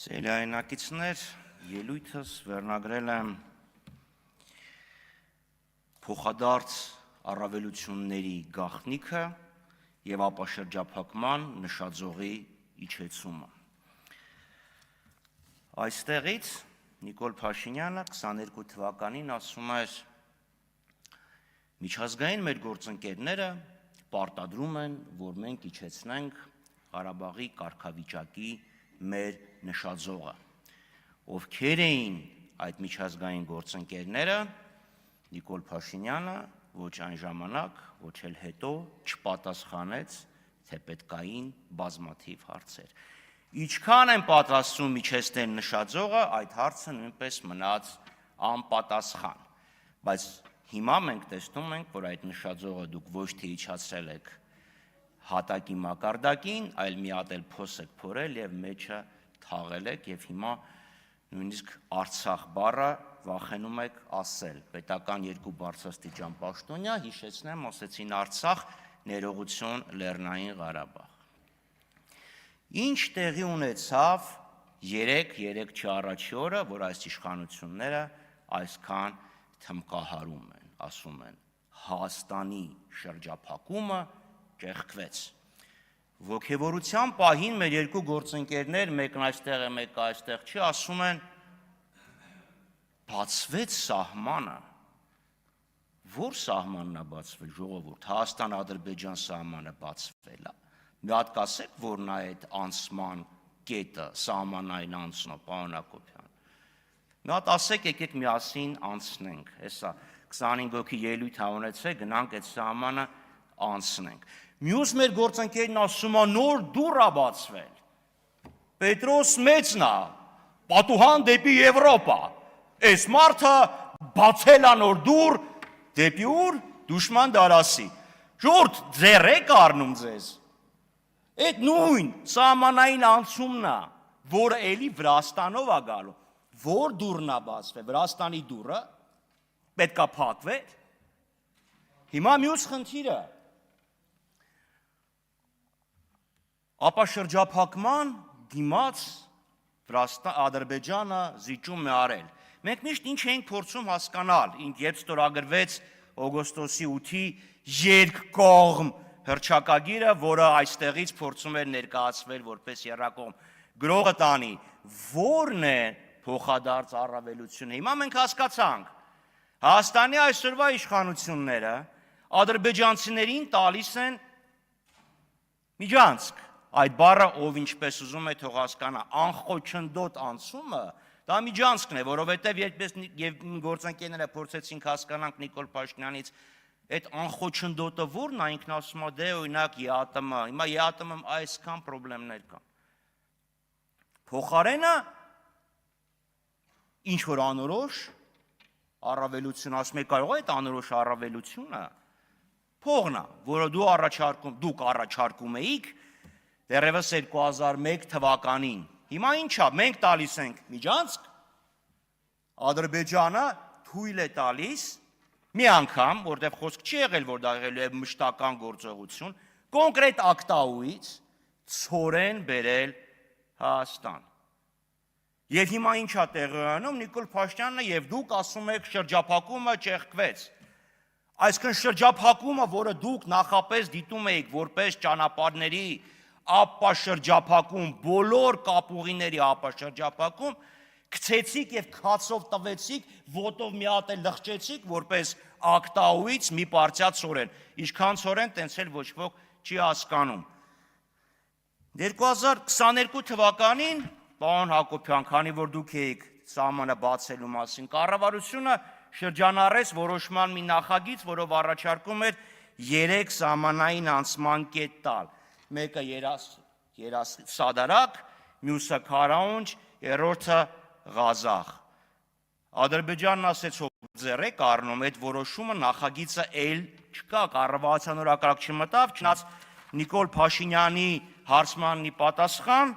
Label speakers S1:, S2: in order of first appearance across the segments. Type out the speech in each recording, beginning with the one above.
S1: Սելայնակիցներ, ելույթս վերնագրել եմ փոխադարձ առավելությունների գաղտնիքը և ապաշրջափակման նշաձողի իջեցումը։ Այստեղից Նիկոլ Փաշինյանը 22 թվականին ասում էր. միջազգային մեր գործընկերները պարտադրում են, որ մենք իջեցնենք Ղարաբաղի կարգավիճակի մեր նշաձողը։ Ովքեր էին այդ միջազգային գործընկերները, Նիկոլ Փաշինյանը ոչ այն ժամանակ, ոչ էլ հետո չպատասխանեց, թե պետքային բազմաթիվ հարցեր։ Ինչքան են պատրաստվում իջեցնել նշաձողը, այդ հարցը նույնպես մնաց անպատասխան, բայց հիմա մենք տեսնում ենք, որ այդ նշաձողը դուք ոչ թե իջացրել եք հատակի մակարդակին, այլ մի հատ էլ փոս եք փորել և մեջը թաղել եք և հիմա նույնիսկ Արցախ բառը վախենում եք ասել։ Պետական երկու բարձրաստիճան պաշտոնյա, հիշեցնեմ, ասեցին Արցախ, ներողություն Լեռնային Ղարաբաղ։ Ինչ տեղի ունեցավ 3 չառաջի օրը, որ այս իշխանությունները այսքան թմկահարում են, ասում են Հայաստանի շրջափակումը ճեղքվեց։ Ոգևորության պահին մեր երկու գործընկերներ, մեկն այստեղ է, մեկը այստեղ չի, ասում են բացվեց սահմանը։ Որ սահմանն է բացվել, ժողովուրդ, Հայաստան-Ադրբեջան սահմանը բացվել է։ Մի հատ կասեք, որն է այդ անցման կետը, սահմանային անցնող, պարոն Հակոբյան։ Մի հատ ասեք, եկեք միասին անցնենք, հեսա 25 հոգի ելույթ ունեցեք, գնանք այդ սահմանը անցնենք։ Մյուս մեր գործընկերն ասում է նոր դուռ է բացվել։ Պետրոս մեծն է, պատուհան դեպի Եվրոպա։ Այս մարդը բացել է նոր դուռ դեպի ուր դուշման դարասի։ Ժողովուրդ, ձեռ եք առնում ձեզ։ Այդ նույն սահմանային անցումն է, որը էլի Վրաստանով է գալու։ Որ դուռն է բացվել, Վրաստանի դուռը պետք է փակվեր։ Հիմա մյուս խնդիրը ապաշրջափակման դիմաց Ադրբեջանը զիջում է արել։ Մենք միշտ ինչ էինք փորձում հասկանալ, երբ ստորագրվեց օգոստոսի 8-ի երկկողմ հռչակագիրը, որը այստեղից փորձում էր ներկայացվել որպես եռակողմ գրողը տանի, որն է փոխադարձ առավելությունը։ Հիմա մենք հասկացանք, Հայաստանի այսօրվա իշխանությունները ադրբեջանցիներին տալիս են միջանցք։ Այդ բառը ով ինչպես ուզում է թող հասկանա, անխոչնդոտ անցումը, դա միջանցքն է, որովհետև երբ գործընկերները փորձեցինք հասկանանք Նիկոլ Փաշինյանից, այդ անխոչնդոտը որն է, ինքն ասում է, դե օրինակ ԵԱՏՄ, հիմա ԵԱՏՄ-ում այսքան խնդիրներ կան։ Փոխարենը ինչ որ անորոշ առավելություն, ասում եք, կարող է այդ անորոշ առավելությունը փողն է, որը դուք առաջարկում էիք դեռևս 2001 թվականին։ Հիմա ինչա, մենք տալիս ենք միջանցք, Ադրբեջանը թույլ է տալիս մի անգամ, որտեղ խոսք չի եղել, որ դա եղել է մշտական գործողություն, կոնկրետ ակտաուից ցորեն բերել Հայաստան։ Եվ հիմա ինչա տեղի ունենում, Նիկոլ Փաշինյանը եւ դուք ասում եք շրջափակումը ճեղքվեց։ Այսինքն շրջափակումը, որը դուք նախապես դիտում էիք որպես ճանապարհների ապաշրջափակում, բոլոր կապուղիների ապաշրջափակում, գցեցիք եւ քացով տվեցիք, ոտով մի հատ էլ լղջեցիք, որպես ակտաուից մի պարտիա ցորեն։ Ինչքան ցորեն, տենց էլ ոչ ոք չի հասկանում։ 2022 թվականին, պարոն Հակոբյան, քանի որ դուք էիք սահմանը բացելու մասին, կառավարությունը շրջանառեց որոշման մի նախագիծ, որով առաջարկում էր 3 սահմանային անցման կետ տալ։ Մեկը Սադարակ, մյուսը Քարաունջ, երրորդը Ղազախ։ Ադրբեջանն ասեց, որ ձեռ եք առնում, այդ որոշումը նախագիծը էլ չկա, կառավարության օրակարգ չմտավ, չնայած Նիկոլ Փաշինյանի հարցմանն ի պատասխան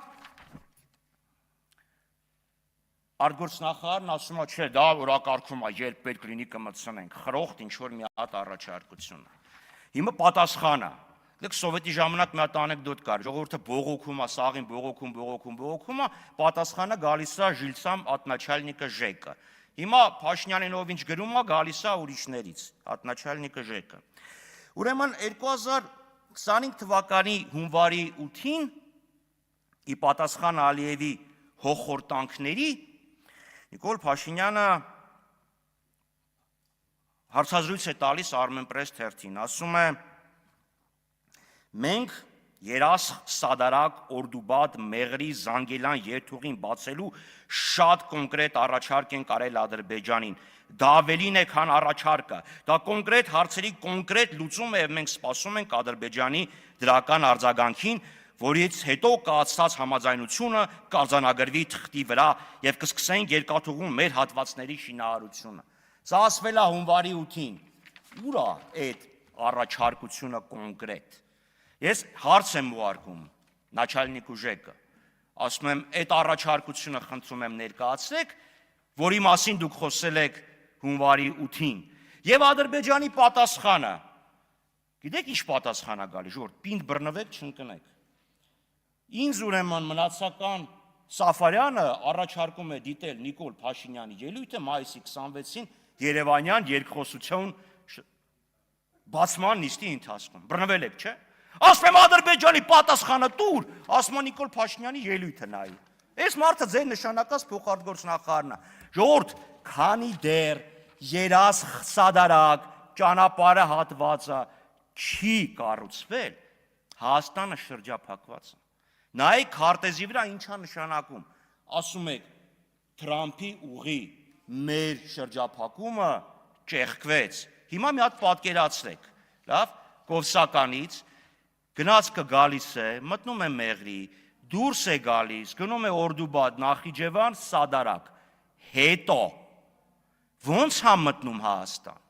S1: արտգործնախարարն ասում է, չէ, դա օրակարգում է, երբ պետք լինի կմտցնենք, խրոխտ ինչ որ մի հատ առաջարկություն։ Հիմա պատասխանը, Դեք սովետի ժամանակ մի հատ անեկդոտ կար, ժողովուրդը բողոքում է, սաղին բողոքում, պատասխանը գալիս է Ժիլսամ ատначальնիկը Ժեկը։ Հիմա Փաշինյանին ով ինչ գրում է, գալիս է ուրիշներից, ատначальնիկը Ժեկը։ Ուրեմն 2025 թվականի հունվարի 8-ին ի պատասխան Ալիևի հոխորտանքների Նիկոլ Փաշինյանը հարցազրույց է տալիս Armenpress թերթին, ասում է. Մենք երասխ Սադարակ Օրդուբադ Մեղրի Զանգելան երթուղին բացելու շատ կոնկրետ առաջարկ են կարել Ադրբեջանին։ Դա ավելին է, քան առաջարկը։ Դա կոնկրետ հարցերի կոնկրետ լուծում է, եւ մենք սպասում ենք Ադրբեջանի դրական արձագանքին, որից հետո կայացած համաձայնությունը կարձանագրվի թղթի վրա եւ կսկսենք երկաթուղում մեր հատվածների շինարարությունը։ Սա ասվել է հունվարի 8-ին։ Ուր է այդ առաջարկությունը կոնկրետ։ Ես հարց եմ ուղարկում Նաչալնիկ Ուժեկը, ասում եմ, այդ առաջարկությունը խնդրում եմ ներկայացրեք, որի մասին դուք խոսել եք հունվարի 8-ին, եւ Ադրբեջանի պատասխանը, գիտեք ինչ պատասխան է գալի, ժողովուրդ, պինդ բռնվեք, չընկնեք։ Ինձ ուրեմն մնացական Սաֆարյանը առաջարկում է դիտել Նիկոլ Փաշինյանի ելույթը մայիսի 26-ին Երևանյան երկխոսություն բացման նիստի ընթացքում։ Բռնվել եք, չէ՞։ Ասում եմ Ադրբեջանի պատասխանը տուր, ասում է Նիկոլ Փաշինյանի ելույթը նայի։ Այս մարդը ձեր նշանակած փոխարտգործնախարարն է։ Ժողովուրդ, քանի դեռ երասխ Սադարակ ճանապարհը հատվածը չի կառուցվել, Հայաստանը շրջափակված է։ Նայեք քարտեզի վրա ինչ է նշանակում։ Ասում եք Թրամփի ուղի մեր շրջափակումը ճեղքվեց։ Հիմա մի հատ պատկերացրեք, լավ, Կովսականից գնացքը գալիս է, մտնում է Մեղրի, դուրս է գալիս, գնում է Օրդուբադ, Նախիջևան, Սադարակ, հետո ո՞նց է մտնում Հայաստան։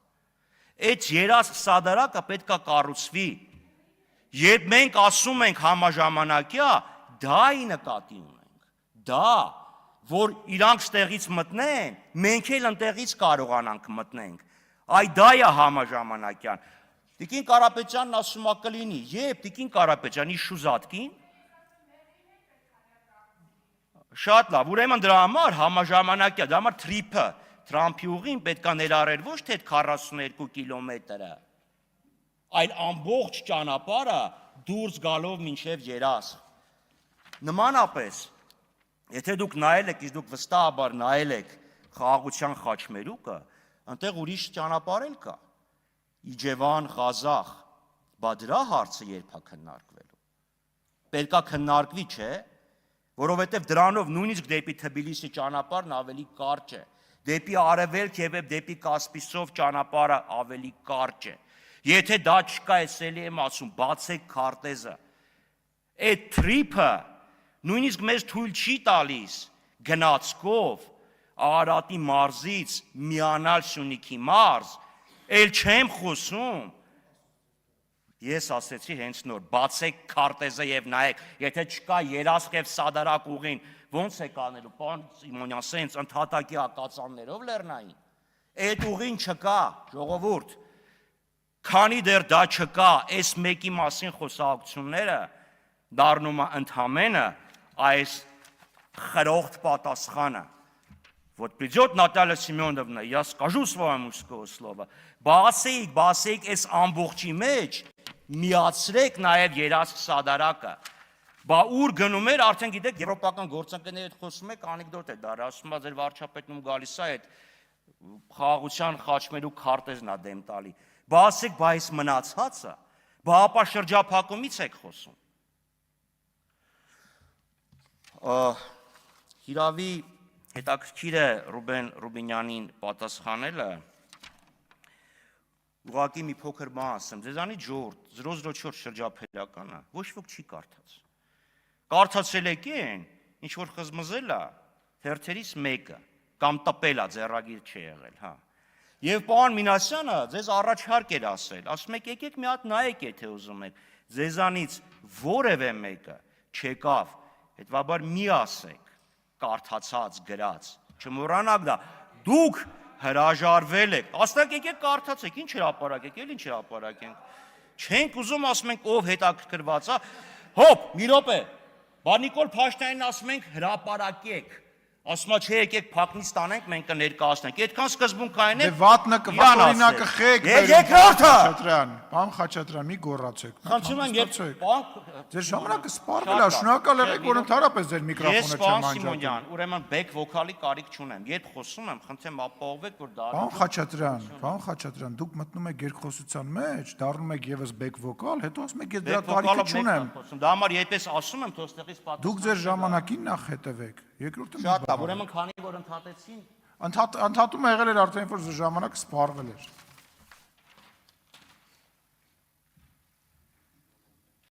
S1: Այդ երաս Սադարակը պետք է կառուցվի։ Երբ մենք ասում ենք համաժամանակյա, դա ի նկատի ունենք, դա, որ իրանք ստեղից մտնեն, մենք էլ ընտեղից կարողանանք մտնենք, այ դա է համաժամանակյան։ Տիկին Կարապետյանն ասում է կլինի, երբ Տիկին Կարապետյանի շուզատկին, շատ լավ, ուրեմն դրա համար համաժամանակյա, դրա համար թրիփը, Թրամփի ուղին պետք է ներառեր ոչ թե 42 կիլոմետրը, այլ ամբողջ ճանապարհը դուրս գալով մինչև երասխ։ Նմանապես, եթե դուք նայել եք, իսկ դուք վստահաբար նայել եք խաղաղության խաչմերուկը, այնտեղ ուրիշ ճանապարհ էլ կա։ Իջևան, Ղազախ, բա դրա հարցը երբ է քննարկվելու։ Պետք է քննարկվի, չէ՞, որովհետև դրանով նույնիսկ դեպի Թբիլիսի ճանապարհն ավելի կարճ է, դեպի արևելք եւ դեպի Կասպիցով ճանապարհը ավելի կարճ է։ Եթե դա չկա, էսելի եմ ասում, բացեք քարտեզը։ Այդ թրիփը նույնիսկ մեզ թույլ չի տալիս գնացքով Արարատի մարզից միանալ Սյունիքի մարզ, էլ չեմ խոսում։ Ես ասեցի հենց նոր, բացեք քարտեզը եւ նայեք, եթե չկա երասխ եւ Սադարակ ուղին, ո՞նց է կանելու, պարոն Սիմոնյան, սենց ընդհատակի ակածաններով լեռնային։ Այդ ուղին չկա, ժողովուրդ։ Քանի դեռ դա չկա, այս մեկի մասին խոսակցությունները դառնում է ընդհանրապես այս խրոխտ պատասխանը։ Вот придет Наталья Семеновна, я скажу своему слово, բասեիք այս ամբողջի մեջ միացրեք նաև երասխ Սադարակը։ Բա ուր գնում էր, արդեն գիտեք, եվրոպական գործընկերների հետ խոսում եք, անեկդոտ է դառը, ասում է ձեր վարչապետն գալիս է այդ խաղաղության խաչմերուկ քարտեզն է դեմ տալի։ Բա ասեք, բա այս մնացածը, բա ապա շրջափակումից եք խոսում։ Հիրավի հետաքրքիր է Ռուբեն Ռուբինյանին պատասխանելը, ուղղակի մի փոքր բան ասեմ, ձեզանից ժողովուրդ 004 շրջափելականը ոչ ոք չի կարդաց։ Կարդացել եք են, ինչ որ խզմզել է, թերթերից մեկը, կամ տպել է, ձեռագիր չի եղել, հա։ Եվ պարոն Մինասյանը ձեզ առաջարկ էր ասում եք, եկեք մի հատ նայեք, եթե ուզում եք, ձեզանից որևէ մեկը չեկավ, հետևաբար մի ասեք, կարդացած, գրած, չմոռանաք դա, դուք հրաժարվել եք, ասեք եկեք կարդացեք, ինչ հրապարակ եք, էլ ինչ հրապարակ ենք, Չենք ուզում ասում ենք ով հետաքրքրված է։ Հոп, մի րոպե։ Նիկոլ Փաշինյանին ասում ենք հրապարակեք։ Ասում է չէ, եկեք փակնից տանենք, մենք կներկայացնենք։ Այդքան սկզբունքային է։
S2: Դե վատնօրինակը խեք։
S1: Երկրորդը։
S2: Պարոն Խաչատրյան, մի գոռացեք։
S1: Խնդրում եմ,
S2: Ձեր ժամանակը սպառվել է, շնորհակալ եղեք, որ ընդհանրապես ձեր միկրոֆոնը չեմ անջատում։
S1: Սիմոնյան, ուրեմն բեք վոկալի կարիք չունեմ։ Երբ խոսում եմ, խնդրեմ ապահովեք, որ դա
S2: Պարոն Խաչատրյան, դուք մտնում եք երկխոսության մեջ, դառնում եք եւս բեք վոկալ, հետո ասում եք ես դրա կարիքը չունեմ։
S1: Դա համար երբես ասում եմ, թող ստեղից պատասխան։
S2: Դուք ձեր ժամանակին նախ հետևեք։ Երկրորդը
S1: շատ լավ, ուրեմն քանի որ ընդհատեցին
S2: ընդհատումը եղել էր արդեն որ ժամանակը սպառվել էր։